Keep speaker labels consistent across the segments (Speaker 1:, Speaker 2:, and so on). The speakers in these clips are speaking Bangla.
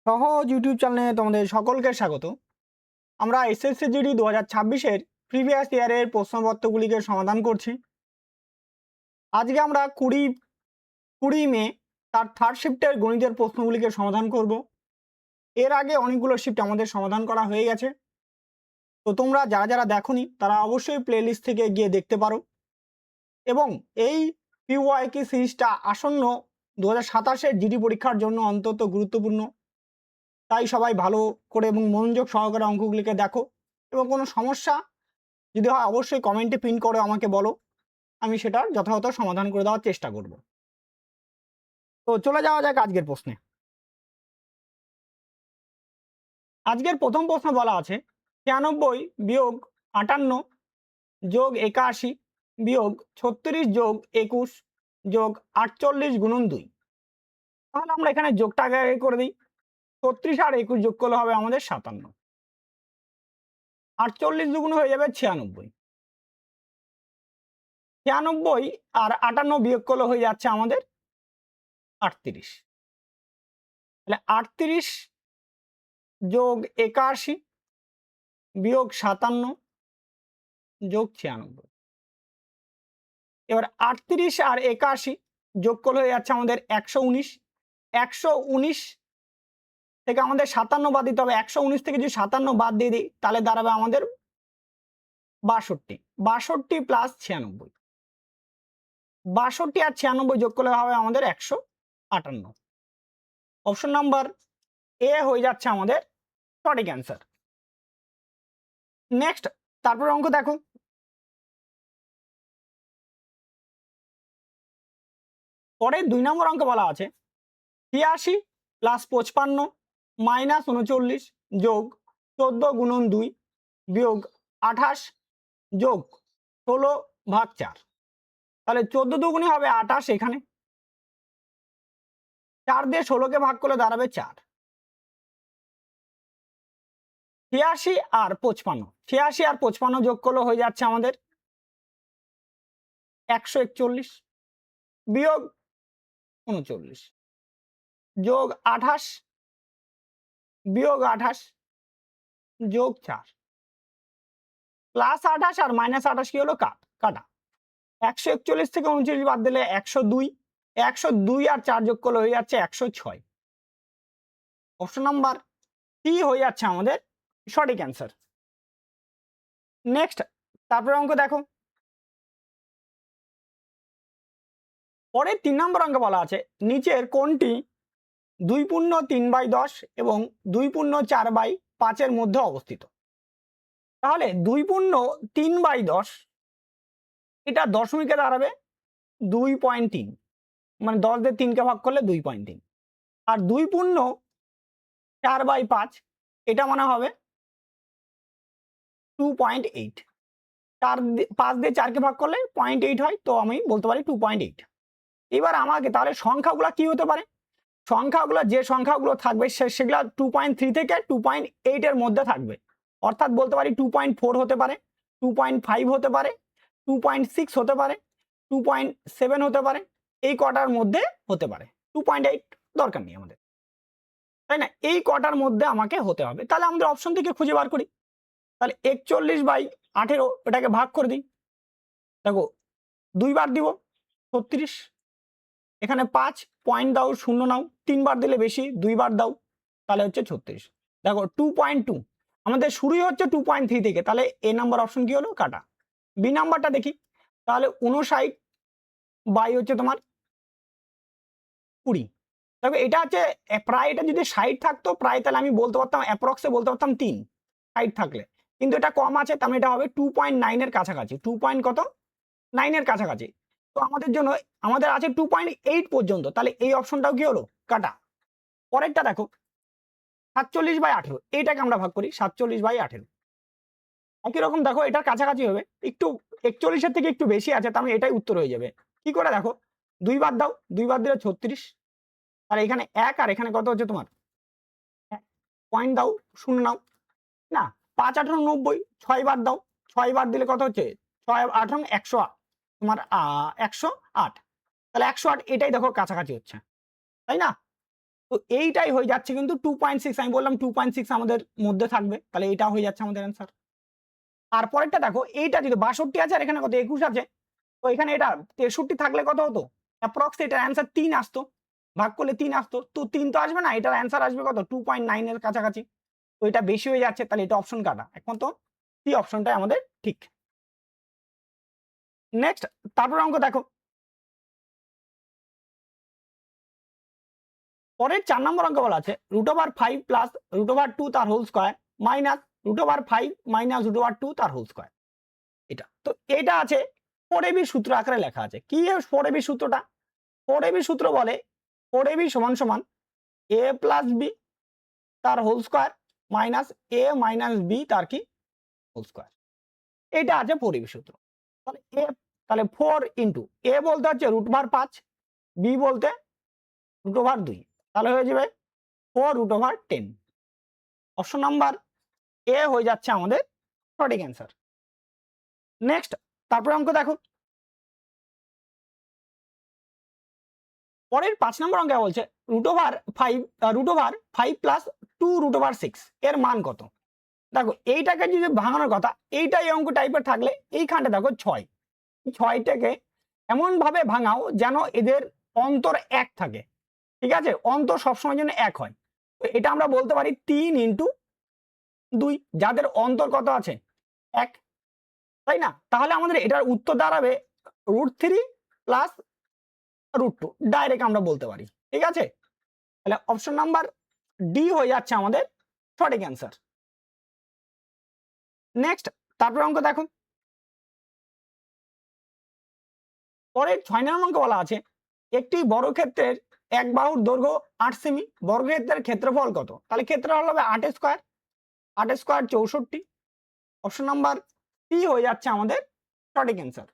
Speaker 1: সহজ ইউটিউব চ্যানেলে তোমাদের সকলকে স্বাগত। আমরা এসএসসি জিডি 2026-এর প্রিভিয়াস ইয়ারের প্রশ্নপত্রগুলিকে সমাধান করছি। আজকে আমরা 20 মে তার থার্ড শিফটের গণিতের প্রশ্নগুলিকে সমাধান করব। এর আগে অনেকগুলো শিফট আমাদের সমাধান করা হয়ে গেছে, তো তোমরা যারা যারা দেখোনি তারা অবশ্যই প্লেলিস্ট থেকে গিয়ে দেখতে পারো। এবং এই পিওয়াইকিউ সিরিজটা আসন্ন 2027-এর জিডি পরীক্ষার জন্য অন্তত গুরুত্বপূর্ণ, তাই সবাই ভালো করে এবং মনোযোগ সহকারে অঙ্কগুলিকে দেখো এবং কোনো সমস্যা যদি হয় অবশ্যই কমেন্টে পিন করে আমাকে বলো, আমি সেটার যথাযথ সমাধান করে দেওয়ার চেষ্টা করব। তো চলে যাওয়া যাক আজকের প্রশ্নে। আজকের প্রথম প্রশ্ন বলা আছে 96 বিয়োগ 58 যোগ 81 বিয়োগ 36 যোগ 21 যোগ 48 গুণন 2। তাহলে আমরা এখানে যোগটা আগে করে দিই। 36 আর 21 যোগ করলে হবে আমাদের 57, 48 দুগুণ হয়ে যাবে 96, 96 আর 58 বিয়োগ করলে হয়ে যাচ্ছে আমাদের 38। তাহলে 38 যোগ 81 বিয়োগ 57 যোগ 96। এবার 38 আর 81 যোগ করলে হয়ে যাচ্ছে আমাদের 119। 119 থেকে আমাদের 57 বাদ দিতে হবে। 119 থেকে যদি 57 বাদ দিয়ে দিই তাহলে দাঁড়াবে আমাদের 62। 62 প্লাস 96, 62 আর 96 যোগ করলে হবে আমাদের 158। অপশন নাম্বার এ হয়ে যাচ্ছে আমাদের সঠিক অ্যান্সার। নেক্সট, তারপর অঙ্ক দেখো। পরে 2 নম্বর অঙ্ক বলা আছে 83 প্লাস 55 মাইনাস 39 যোগ 14 গুণন 2 বিয়োগ 28 যোগ 16 ভাগ 4। তাহলে 14 দুগুণে হবে 28, এখানে 4 দিয়ে 16কে ভাগ করলে দাঁড়াবে 4। 86 আর 55, 86 আর 55 যোগ করলে হয়ে যাচ্ছে আমাদের 141 বিয়োগ 39 যোগ 28 বিয়োগ 28 যোগ 4 প্লাস 28 আর মাইনাস 28 কি হলো কাটা। 141 থেকে 39 বাদ দিলে 102, 102 আর 4 যোগ করলে হয়ে যাচ্ছে 106। অপশন নাম্বার সি হয়ে যাচ্ছে আমাদের সঠিক অ্যান্সার। নেক্সট, তারপরে অঙ্ক দেখো। পরে 3 নম্বর অঙ্ক বলা আছে নিচের কোনটি 2/3/10 এবং 2/4/5 মধ্যে অবস্থিত। তাহলে 2/3/10 এটা দশমিকে দাঁড়াবে 2.3, মানে 10 দিয়ে 3কে ভাগ করলে 2.3। আর 2/4/5 এটা মানে হবে 2.8। 5 দিয়ে 4কে ভাগ করলে 0.8 হয়, তো আমি বলতে পারি 2.8। এবার আমাকে তাহলে সংখ্যাগুলো কি হতে পারে, সংখ্যাগুলো যে সংখ্যাগুলো থাকবে সেগুলো 2.3 থেকে 2.8 এর মধ্যে থাকবে। অর্থাৎ বলতে পারি 2.4 হতে পারে, 2.5 হতে পারে, 2.6 হতে পারে, 2.7 হতে পারে, এই কটার মধ্যে হতে পারে। 2.8 দরকার নেই আমাদের, তাই না? এই কটার মধ্যে আমাকে হতে হবে। তাহলে আমাদের অপশন থেকে খুঁজে বার করি। তাহলে 41/18 এটাকে ভাগ করে দিই। দেখো 2 বার দিব 36, এখানে 5 পয়েন্ট দাও, 0 নাও, 3 বার দিলে বেশি, 2 বার দাও, তাহলে হচ্ছে 36। দেখো 2.2 আমাদের শুরুই হচ্ছে 2.3 থেকে, তাহলে এ নাম্বার অপশন কি হলো কাটা। বি নাম্বারটা দেখি, তাহলে 59 বাই হচ্ছে তোমার 20। দেখো এটা হচ্ছে প্রায়, এটা যদি 60 থাকতো প্রায় তাহলে আমি বলতে পারতাম অ্যাপ্রক্সে বলতে পারতাম 3, 60 থাকলে, কিন্তু এটা কম আছে, তার মানে এটা হবে 2.9 এর কাছাকাছি, 2.9 এর কাছাকাছি। তো আমাদের জন্য আমাদের আছে 2.8 পর্যন্ত, তাহলে এই অপশনটাও কি হলো কাটা। পরেরটা দেখো 47/18, এইটাকে আমরা ভাগ করি 47/18। একই রকম দেখো এটার কাছাকাছি হবে, একটু 41-এর থেকে একটু বেশি আছে, তার মানে এটাই উত্তর হয়ে যাবে। কি করে দেখো, 2 বার দাও, 2 বার দিলে 36, আর এখানে 1 আর এখানে কত হচ্ছে তোমার পয়েন্ট দাও, 0 নাও, না 5 18 90, 6 বার দাও, 6 বার দিলে কত হচ্ছে 6 18 108, তোমার 108, তাহলে 108 এটাই দেখো কাছাকাছি হচ্ছে, তাই না? তো এইটাই হয়ে যাচ্ছে কিন্তু 2.6, আমি বললাম 2.6 আমাদের মধ্যে থাকবে, তাহলে এটা হয়ে যাচ্ছে আমাদের অ্যান্সার। আর পরেরটা দেখো, এইটা যদি 62 আছে আর এখানে কত 21 আছে, তো এখানে এটা 63 থাকলে কত হতো, অ্যাপ্রক্স এটার অ্যান্সার 3 আসতো, ভাগ করলে 3 আসতো, তো 3 তো আসবে না, এটার অ্যান্সার আসবে কত 2.9 এর কাছাকাছি, তো এটা বেশি হয়ে যাচ্ছে, তাহলে এটা অপশন কাটা, একমাত্র সি অপশনটাই আমাদের ঠিক। নেক্সট, তারপর অঙ্ক দেখো, পরের 4 নম্বর অঙ্ক বলা আছে √5 প্লাস √2 তার হোল স্কয়ার মাইনাস √5 মাইনাস √2 তার হোল স্কয়ার। এটা তো এটা আছে 4ab সূত্র আকারে লেখা আছে। কি 4ab সূত্রটা? 4ab সূত্র বলে 4ab সমান সমান a প্লাস b তার whole square minus a minus b তার কি হোল স্কয়ার। এটা আছে 4ab সূত্র। তাহলে a, তাহলে 4 ইন্টু a বলতে হচ্ছে √5, b বলতে √2, তাহলে হয়ে যাবে 4√10। অপশন নাম্বার এ হয়ে যাচ্ছে আমাদের সঠিক অ্যান্সার। নেক্সট, তারপরে অঙ্ক দেখো, পরের 5 নম্বর অঙ্কে বলছে √5 প্লাস 2√6 এর মান কত? দেখো এইটাকে যদি ভাঙানোর কথা, এইটা এই অঙ্ক টাইপের থাকলে এইখানটা দেখো 6, 6টাকে এমন ভাবে ভাঙাও যেন এদের অন্তর 1 থাকে, ঠিক আছে, অন্তর সবসময় যেন 1 হয়। তো এটা আমরা বলতে পারি 3 ইন্টু 2, যাদের অন্তর কত আছে 1, তাই না? তাহলে আমাদের এটার উত্তর দাঁড়াবে √3 প্লাস √2, ডাইরেক্ট আমরা বলতে পারি, ঠিক আছে। তাহলে অপশন নাম্বার ডি হয়ে যাচ্ছে আমাদের সঠিক অ্যান্সার। নেক্সট, তারপরে অঙ্ক দেখো, পরের 6 নম্বর অঙ্ক বলা আছে একটি বর্গক্ষেত্রের এক বাহুর দৈর্ঘ্য 8 সেমি, বর্গক্ষেত্রের ক্ষেত্রফল কত? তাহলে ক্ষেত্রফল হবে 8 square, 8 square 64। Option number C হয়ে যাচ্ছে আমাদের সঠিক অ্যান্সার।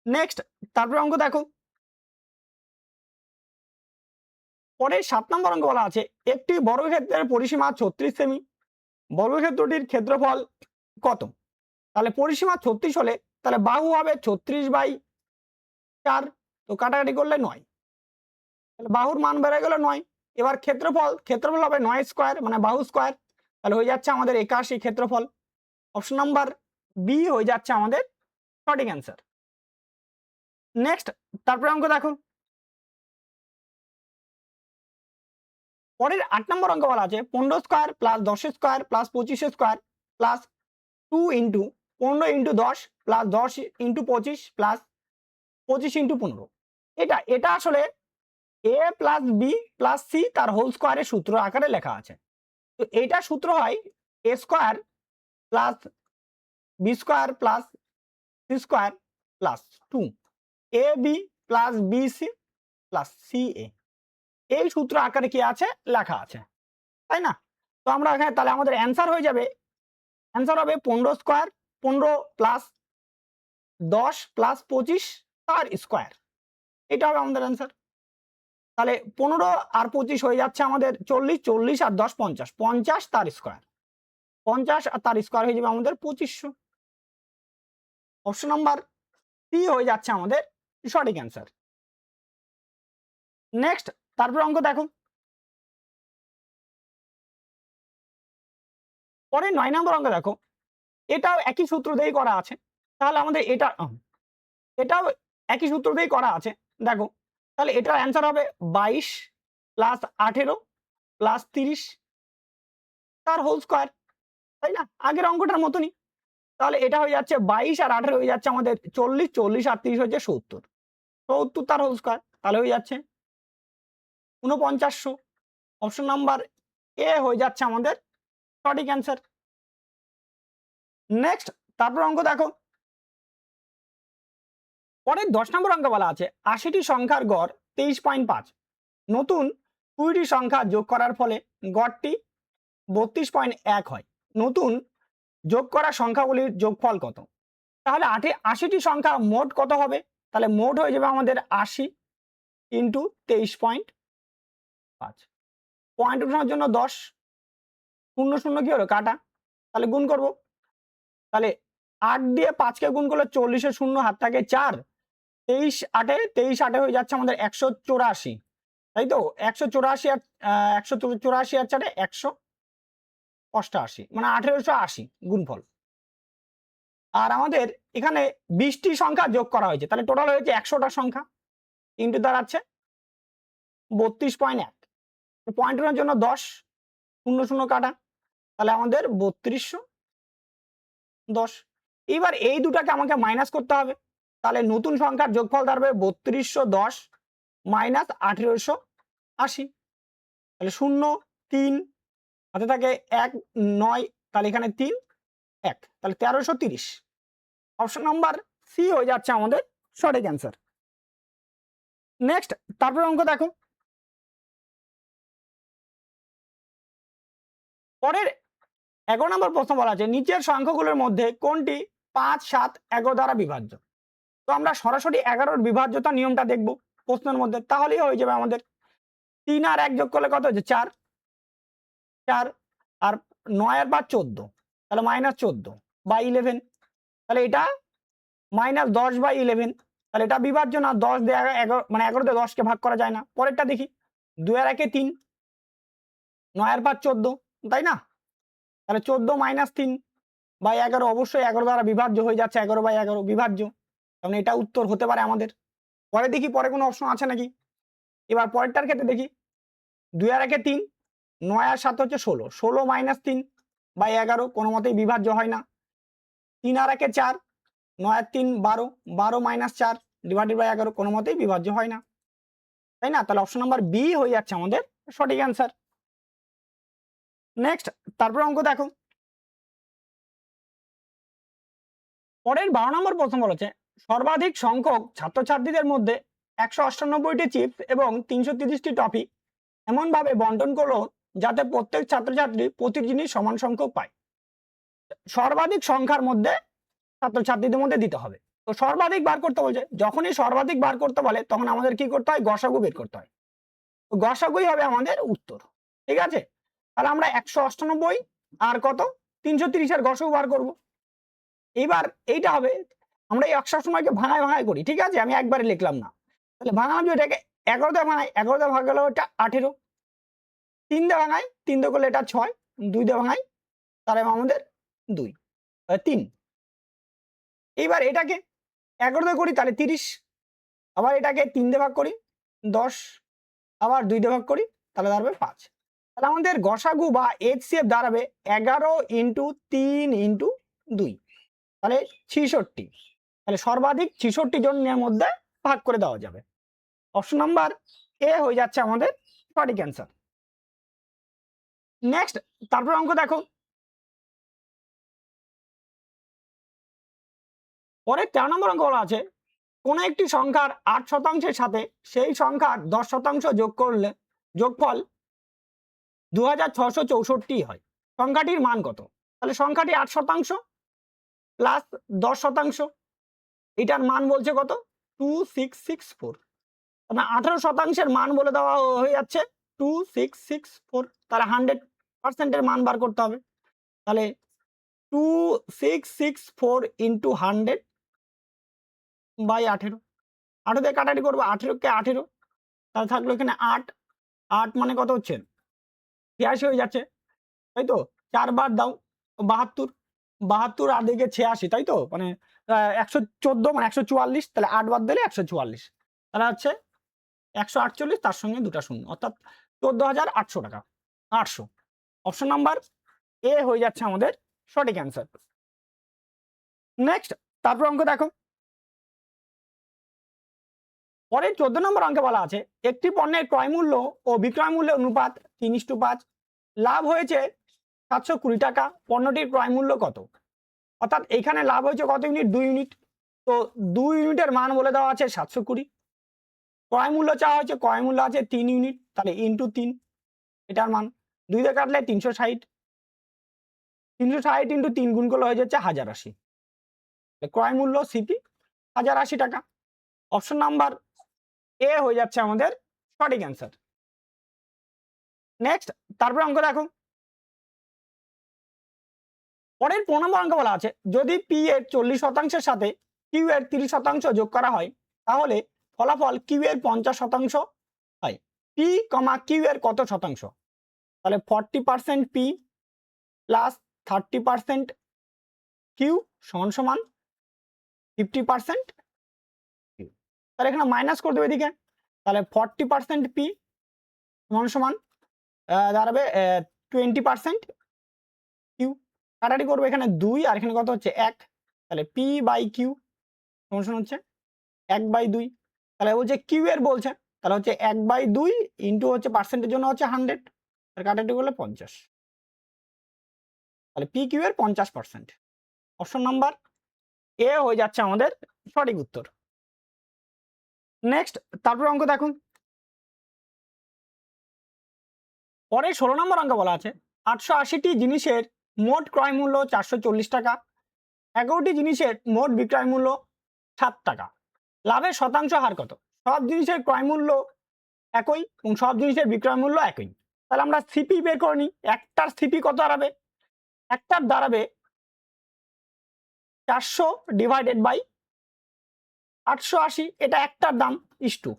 Speaker 1: নেক্সট, তারপরে অঙ্ক দেখো, পরের 7 নম্বর অঙ্ক বলা আছে একটি বর্গক্ষেত্রের পরিসীমা 36 সেমি, বর্গক্ষেত্রটির ক্ষেত্রফল কত? তাহলে পরিসীমা 36 হলে তাহলে বাহু হবে 36/4, তো কাটাকাটি করলে 9, তাহলে বাহুর মান বেড়ে গেল 9। এবার ক্ষেত্রফল হবে 9 স্কয়ার মানে বাহু স্কয়ার, তাহলে হয়ে যাচ্ছে আমাদের 81 ক্ষেত্রফল। অপশন নাম্বার বি হয়ে যাচ্ছে আমাদের সঠিক অ্যান্সার। নেক্সট, তারপরে অঙ্ক দেখো, পরের 8 নম্বর অঙ্ক বলা আছে 15 square plus 10 square plus 25 square plus 2 into 15 into 10 plus 10 into 25 plus 25 into 15। এটা আসলে a plus B plus C তার হোল স্কয়ারের সূত্র আকারে লেখা আছে। তো এইটা সূত্র হয় a square plus B square plus C square plus 2 A B plus B C plus C A, এই সূত্র আকারে কি আছে লেখা আছে, তাই না? তো আমরা এখানে তাহলে আমাদের অ্যান্সার হয়ে যাবে, অ্যান্সার হবে 15 স্কয়ার, 15 প্লাস 10 প্লাস 25 তার স্কয়ার, এটা হবে আমাদের অ্যান্সার। তাহলে 15 আর 25 হয়ে যাচ্ছে আমাদের 40, 40 আর 10 50, 50 তার স্কয়ার, 50 আর তার স্কয়ার হয়ে যাবে আমাদের 2500। অপশন নাম্বার সি হয়ে যাচ্ছে আমাদের সঠিক অ্যান্সার। নেক্সট, তারপর অঙ্ক দেখো, পরে 9 নম্বর অঙ্ক দেখো, এটাও একই সূত্র দিয়েই করা আছে, তাহলে আমাদের এটাও একই সূত্র দিয়েই করা আছে। দেখো তাহলে এটার অ্যান্সার হবে 22 প্লাস 18 প্লাস 30 তার হোল স্কয়ার, তাই না? আগের অঙ্কটার মতনই। তাহলে এটা হয়ে যাচ্ছে 22 আর 18 হয়ে যাচ্ছে আমাদের 40, 40 আর 30 হচ্ছে 70, 70 তার হোল স্কয়ার, তাহলে হয়ে যাচ্ছে 4900। অপশন নাম্বার এ হয়ে যাচ্ছে আমাদের সঠিক অ্যান্সার। নেক্সট, তারপর অঙ্ক দেখো, পরের 10 নম্বর অঙ্ক বলা আছে 80টি সংখ্যার গড় 23.5, নতুন 20টি সংখ্যা যোগ করার ফলে গড়টি 32.1 হয়, নতুন যোগ করা সংখ্যাগুলির যোগফল কত? তাহলে 80টি সংখ্যা মোট কত হবে? তাহলে মোট হয়ে যাবে আমাদের 80 ইন্টু 23.5, পয়েন্ট উঠানোর জন্য 10, 0 0 কি হলো কাটা, তাহলে গুণ করব, তাহলে 8 দিয়ে 5কে গুণ করলে 40 এর 0 হাত থাকে 4, 23 8 হয়ে যাচ্ছে আমাদের 184, তাই তো 184 আর 184 আর 4 188 মানে 1880 গুণফল। আর আমাদের এখানে 20টি সংখ্যা যোগ করা হয়েছে, তাহলে টোটাল হয়েছে 100টা সংখ্যা, ইন্টু দাঁড়াচ্ছে 32.1। পয়েন্টের জন্য 10 00 কাটা, তাহলে আমাদের 3210। এবার এই দুটাকে আমাকে মাইনাস করতে হবে, তাহলে নতুন সংখ্যার যোগফল দাঁড়াবে 3210 মাইনাস 1880। তাহলে 0 3 হাতে থাকে 1 9, তাহলে এখানে 3 1, তাহলে 1330। অপশন নাম্বার সি হয়ে যাচ্ছে আমাদের সঠিক অ্যান্সার। নেক্সট তারপর অঙ্ক দেখো, পরের 11 নম্বর প্রশ্ন বলা আছে নিচের সংখ্যাগুলোর মধ্যে কোনটি 5 7 11 দ্বারা বিভাজ্য। তো আমরা সরাসরি 11-র বিভাজ্যতা নিয়মটা দেখব প্রশ্নের মধ্যে, তাহলেই হয়ে যাবে আমাদের। 3 আর 1 যোগ করলে কত হচ্ছে 4 4, আর 9 আর 5 14, তাহলে -14 বাই 11, তাহলে এটা -10 বাই 11, তাহলে এটা বিভাজ্য না। 10 দিয়ে 11 মানে 11 দিয়ে 10 কে ভাগ করা যায় না। পরেরটা দেখি, 2 আর 1 3, 9 আর 5 14, তাই না? তাহলে 14 - 3 বাই 11 অবশ্যই 11 দ্বারা বিভাজ্য হয়ে যাচ্ছে, 11 বাই 11 বিভাজ্য, কারণ এটা উত্তর হতে পারে আমাদের। পরে দেখি পরে কোনো অপশন আছে নাকি। এবার পরেরটার ক্ষেত্রে দেখি, 2 আর 1 3, 9 আর 7 হচ্ছে 16, 16 - 3 বাই 11 কোনো মতেই বিভাজ্য হয় না। 3 আর 1 4, 9 আর 3 12, 12 - 4 ডিভাইডেড বাই 11 কোনো মতেই বিভাজ্য হয় না, তাই না? তাহলে অপশন নাম্বার বি হয়ে যাচ্ছে আমাদের সঠিক অ্যান্সার। নেক্সট তারপর অঙ্ক দেখো, পরের 12 নম্বর প্রশ্ন বলেছে সর্বাধিক সংখ্যক ছাত্রছাত্রীদের মধ্যে 198টি চিপস এবং 330টি টফি এমনভাবে বন্টন করলো যাতে প্রত্যেক ছাত্রছাত্রী প্রতি জিনিস সমান সংখ্যক পায়। সর্বাধিক সংখ্যার মধ্যে ছাত্রছাত্রীদের মধ্যে দিতে হবে। তো সর্বাধিক বার করতে বলছে, যখনই সর্বাধিক বার করতে বলে তখন আমাদের কি করতে হয়, গসাগু বের করতে হয়। তো গসাগুই হবে আমাদের উত্তর, ঠিক আছে? তাহলে আমরা 198 আর কত 330 এর গসাগু বার করব। এইবার এইটা হবে, আমরা এই 100 ভাঙায় ভাঙায় করি, ঠিক আছে? আমি একবারে লিখলাম না, তাহলে ভাঙালাম যে এটাকে 11 দিয়ে ভাঙাই, 11 দিয়ে ভাগ গেলে ওটা 18, 3 দিয়ে ভাঙাই, 3 দিয়ে করলে এটা 6, 2 দিয়ে ভাঙাই তাহলে আমাদের 2 3। এইবার এটাকে 11 দিয়ে করি তাহলে 30, আবার এটাকে 3 দিয়ে ভাগ করি 10, আবার 2 দিয়ে ভাগ করি তাহলে দাঁড়াবে 5। তাহলে আমাদের গসাগু বা এইচসিএফ দাঁড়াবে 11 × 3 × 2, তাহলে 66। তাহলে সর্বাধিক 66 জনের মধ্যে ভাগ করে দেওয়া যাবে। অপশন নাম্বার এ হয়ে যাচ্ছে আমাদের সঠিক অ্যান্সার। নেক্সট তারপর অঙ্ক দেখো, পরে 13 নম্বর অঙ্ক বলা আছে কোন একটি সংখ্যার 8% সাথে সেই সংখ্যার 10% যোগ করলে যোগফল 2664 হয়। সংখ্যাটির মান কত? তাহলে সংখ্যাটি 8% প্লাস 10%, এটার মান বলছে কত 2664, মানে 18%-এর মান বলে দেওয়া হয়ে যাচ্ছে 2664, তাহলে 100%-এর মান বার করতে হবে। তাহলে 2664 × 100 বাই 18, 18 দিয়ে কাটাকাটি করবো, 18 কে 18, তাহলে থাকলো এখানে 8, 8 মানে কত হচ্ছে 86 হয়ে যাচ্ছে, তাই তো? 4 বার দাও 72, 72 আর দিকে 86, তাই তো? মানে 114 মানে 144, তাহলে 8 বার দিলে 144, তাহলে হচ্ছে 148 তার সঙ্গে দুটা শূন্য, অর্থাৎ 14,800 টাকা 800। অপশন নাম্বার এ হয়ে যাচ্ছে আমাদের সঠিক অ্যান্সার। নেক্সট তারপর অঙ্ক দেখো, পরের 14 নম্বর অঙ্কে বলা আছে একটি পণ্যের ক্রয় মূল্য ও বিক্রয় মূল্যের অনুপাত 3:5, লাভ হয়েছে 720 টাকা, পণ্যটির ক্রয় মূল্য কত? অর্থাৎ এখানে লাভ হয়েছে কত ইউনিট, 2 ইউনিট, তো 2 ইউনিটের মান বলে দেওয়া আছে 720, ক্রয় মূল্য চাওয়া হয়েছে, ক্রয় মূল্য আছে 3 ইউনিট, তাহলে ইন্টু 3, এটার মান 2 দিয়ে কাটলে 360, 360 × 3 গুণ করলে হয়ে যাচ্ছে 1080, ক্রয় মূল্য সিপি 1080 টাকা। অপশন নাম্বার এ হয়ে যাচ্ছে আমাদের সঠিক অ্যান্সার। নেক্সট তারপর অঙ্ক দেখো, পরের 15 নম্বর অঙ্ক বলা আছে যদি পি এর 40%-এর সাথে কিউ এর 30% যোগ করা হয় তাহলে ফলাফল কিউ এর 50% হয়। পি কমা কিউ এর কত শতাংশ? তাহলে 40% পি প্লাস 30% কিউ সমান সমান 50% কিউ। তাহলে এখানে মাইনাস করে দেবে এদিকে, তাহলে 40% পি সমান সমান দাঁড়াবে 20% কিউ। কাটাটি করবো, এখানে 2 আর এখানে কত হচ্ছে 1, তাহলে পি বাই কিউ সমান সমান হচ্ছে 1/2। তাহলে বলছে কিউ এর বলছে, তাহলে হচ্ছে 1/2 ইন্টু হচ্ছে পার্সেন্টের জন্য হচ্ছে 100, আর কাটাটি করলে 50, তাহলে পি কিউ এর 50%। অপশন নাম্বার এ হয়ে যাচ্ছে আমাদের সঠিক উত্তর। নেক্সট, তারপর অঙ্ক দেখুন। পরে 16 নম্বর অঙ্ক বলা আছে 880টি জিনিসের মোট ক্রয় মূল্য 440 টাকা, 11টি জিনিসের মোট বিক্রয় মূল্য 7 টাকা, লাভের শতাংশ হার কত? সব জিনিসের ক্রয় মূল্য একই এবং সব জিনিসের বিক্রয় মূল্য একই। তাহলে আমরা সিপি বের করে নিই। একটার সিপি কত দাঁড়াবে? একটার দাঁড়াবে 400 ডিভাইডেড বাই 880, এটা একটার দাম ইস্টু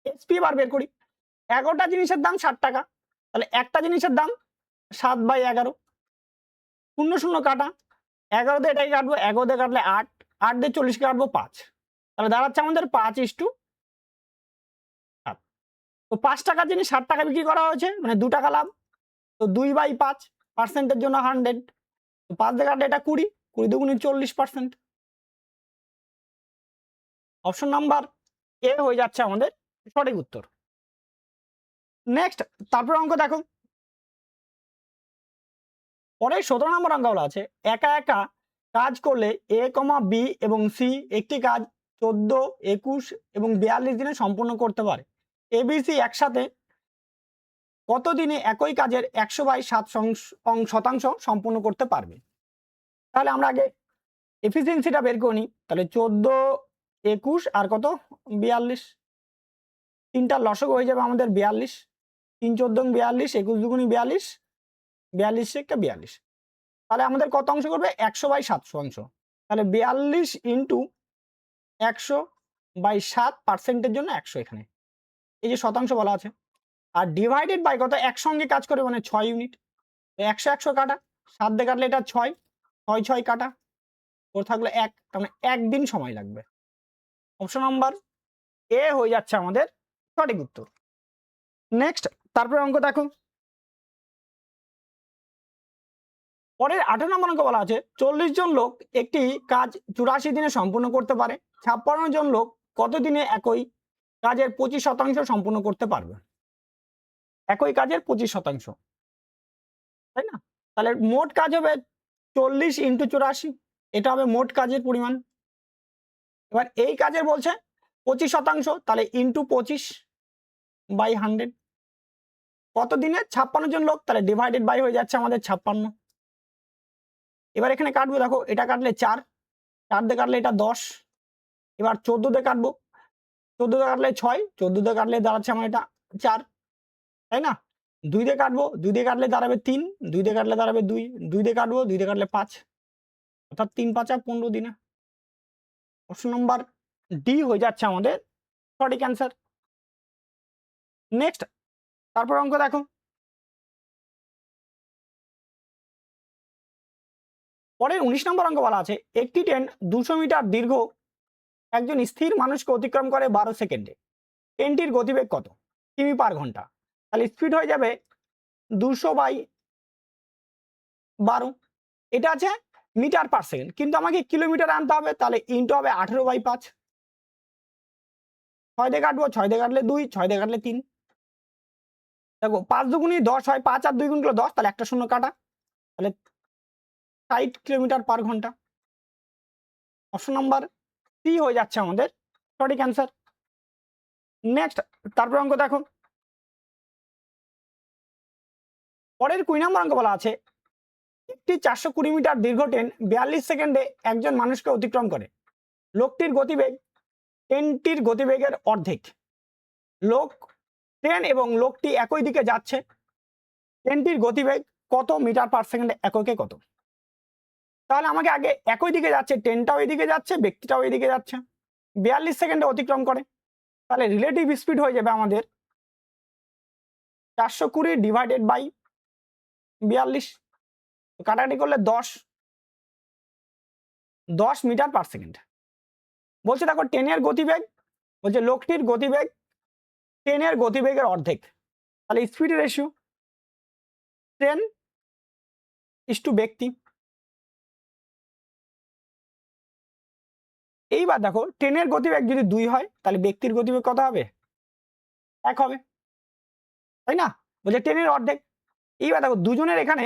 Speaker 1: এসপি। এবার বের করি, 11টা জিনিসের দাম 60 টাকা, তাহলে একটা জিনিসের দাম 7/11, 0 0 কাটা, 11 দিয়ে এটাকে কাটবো, 11 দিয়ে কাটলে 8, 8 দিয়ে 40 কাটবো 5, তাহলে দাঁড়াচ্ছে আমাদের 5:7। তো 5 টাকার জিনিস 60 টাকা বিক্রি করা হয়েছে, মানে 2 টাকা লাভ। তো 2/5 পার্সেন্টের জন্য 100, তো 5 দিয়ে কাটলে এটা 20, 20 দুগুণে 40%। অপশন নাম্বার এ হয়ে যাচ্ছে আমাদের সঠিক উত্তর। নেক্সট, তারপর অঙ্ক দেখো। পরে 17 নম্বর অঙ্ক বলা আছে একা একা কাজ করলে এ কমা বি এবং সি একটি কাজ 14, 21 এবং 42 দিনে সম্পূর্ণ করতে পারে। এবিসি একসাথে কত দিনে একই কাজের 100/7 শতাংশ সম্পূর্ণ করতে পারবে? তাহলে আমরা আগে এফিসিয়েন্সিটা বের করে নিই। তাহলে 14, 21 আর কত 42, তিনটা লসক হয়ে যাবে আমাদের 42, 3 14 42, 21 দুগুণি 42, 42 একটা 42, তাহলে আমাদের কত অংশ করবে? 100/7 তাহলে 42 ইন্টু 100/7 জন্য 100, এখানে এই যে শতাংশ বলা আছে, আর ডিভাইডেড বাই কত একসঙ্গে কাজ করে মানে 6 ইউনিট, 100 100 কাটা, 7 দিয়ে কাটলে এটা 6, 6 6 কাটা, ওর থাকলে 1, তার মানে 1 দিন সময় লাগবে। অপশন নাম্বার এ হয়ে যাচ্ছে আমাদের সঠিক উত্তর। নেক্সট, তারপরে অঙ্ক দেখো। পরের 18 নম্বর অঙ্ক বলা আছে 40 জন লোক একটি কাজ 84 দিনে সম্পূর্ণ করতে পারে, 56 জন লোক কত দিনে একই কাজের 25% সম্পূর্ণ করতে পারবে? একই কাজের 25%, তাই না? তাহলে মোট কাজ হবে 40 ইন্টু 84, এটা হবে মোট কাজের পরিমাণ। এবার এই কাজের বলছে 25%, তাহলে ইন্টু 25/100 কত দিনে? 56 জন লোক, তাহলে ডিভাইডেড বাই হয়ে যাচ্ছে আমাদের 56। এবার এখানে কাটবো, দেখো এটা কাটলে 4, 4 দিয়ে কাটলে এটা 10, এবার 14 দিয়ে কাটবো, 14 দিয়ে কাটলে 6, 14 দিয়ে কাটলে দাঁড়াচ্ছে আমার এটা 4, তাই না? 2 দিয়ে কাটবো, 2 দিয়ে কাটলে দাঁড়াবে 3, 2 দিয়ে কাটলে দাঁড়াবে 2, 2 দিয়ে কাটবো, 2 দিয়ে কাটলে 5, অর্থাৎ 3 5 15 দিনে। অপশন নাম্বার ডি হয়ে যাচ্ছে আমাদের সঠিক অ্যান্সার। নেক্সট, তারপর অঙ্ক দেখো। পরের 19 নম্বর অঙ্ক বলা আছে একটি ট্রেন 200 মিটার দীর্ঘ একজন স্থির মানুষকে অতিক্রম করে 12 সেকেন্ডে, ট্রেনটির গতিবেগ কত কিমি পার ঘন্টা? তাহলে স্পিড হয়ে যাবে 200/12, এটা আছে মিটার পার সেকেন্ড, কিন্তু আমাকে কিলোমিটার আনতে হবে, তাহলে ইন্টু হবে 18/5, 6 দিয়ে কাটবো, 6 দিয়ে কাটলে 2, 6 দিয়ে কাটলে 3, দেখো 5 দুগুণি 10 হয়, 5 আর 2 গুণ করলে 10, তাহলে একটা শূন্য কাটা, তাহলে 60 কিলোমিটার পার ঘন্টা। অপশন নাম্বার সি হয়ে যাচ্ছে আমাদের সঠিক অ্যান্সার। নেক্সট, তারপর অঙ্ক দেখো। পরের 20 নম্বর অঙ্ক বলা আছে একটি 420 মিটার দীর্ঘ ট্রেন 42 সেকেন্ডে একজন মানুষকে অতিক্রম করে, লোকটির গতিবেগ ট্রেনটির গতিবেগের অর্ধেক। লোক ট্রেন এবং লোকটি একই দিকে যাচ্ছে, ট্রেনটির গতিবেগ কত মিটার পার সেকেন্ডে এককে কত? তাহলে আমাকে আগে একই দিকে যাচ্ছে, ট্রেনটাও এদিকে যাচ্ছে, ব্যক্তিটাও এদিকে যাচ্ছে, 42 সেকেন্ডে অতিক্রম করে, তাহলে রিলেটিভ স্পিড হয়ে যাবে আমাদের 420 ডিভাইডেড বাই 42, কাটাকাটি করলে 10 মিটার পার সেকেন্ড। বলছে দেখো ট্রেনের গতিবেগ, বলছে লোকটির গতিবেগ ট্রেনের গতিবেগের অর্ধেক, তাহলে speed ratio train is to ব্যক্তি। এইবার দেখো ট্রেনের গতিবেগ যদি 2 হয় তাহলে ব্যক্তির গতিবেগ কত হবে? 1 হবে, তাই না? বলছে ট্রেনের অর্ধেক। এইবার দেখো দুজনের এখানে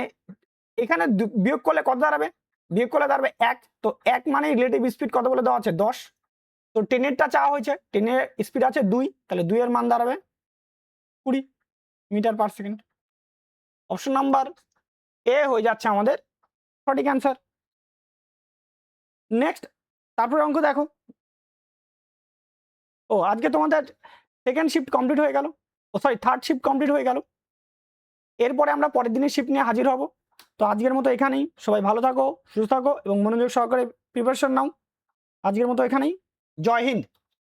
Speaker 1: এখানে বিয়োগ করলে কত দাঁড়াবে? বিয়োগ করলে দাঁড়াবে 1, তো 1 মানে রিলেটিভ স্পিড কত বলে দেওয়া আছে? 10। তো ট্রেনেরটা চাওয়া হয়েছে, ট্রেনের স্পিড আছে 2, তাহলে 2 এর মান দাঁড়াবে 20 metre per second. Option number A হয়ে যাচ্ছে আমাদের সঠিক অ্যান্সার। নেক্সট, তারপরে অঙ্ক দেখো। ও আজকে তোমাদের সেকেন্ড শিফট কমপ্লিট হয়ে গেল, থার্ড শিফট কমপ্লিট হয়ে গেল। এরপরে আমরা পরের দিনের শিফট নিয়ে হাজির হব। তো আজকের মতো এখানেই, সবাই ভালো থাকো, সুস্থ থাকো এবং মনোযোগ সহকারে প্রিপারেশন নাও। আজকের মতো এখানেই, জয় হিন্দ।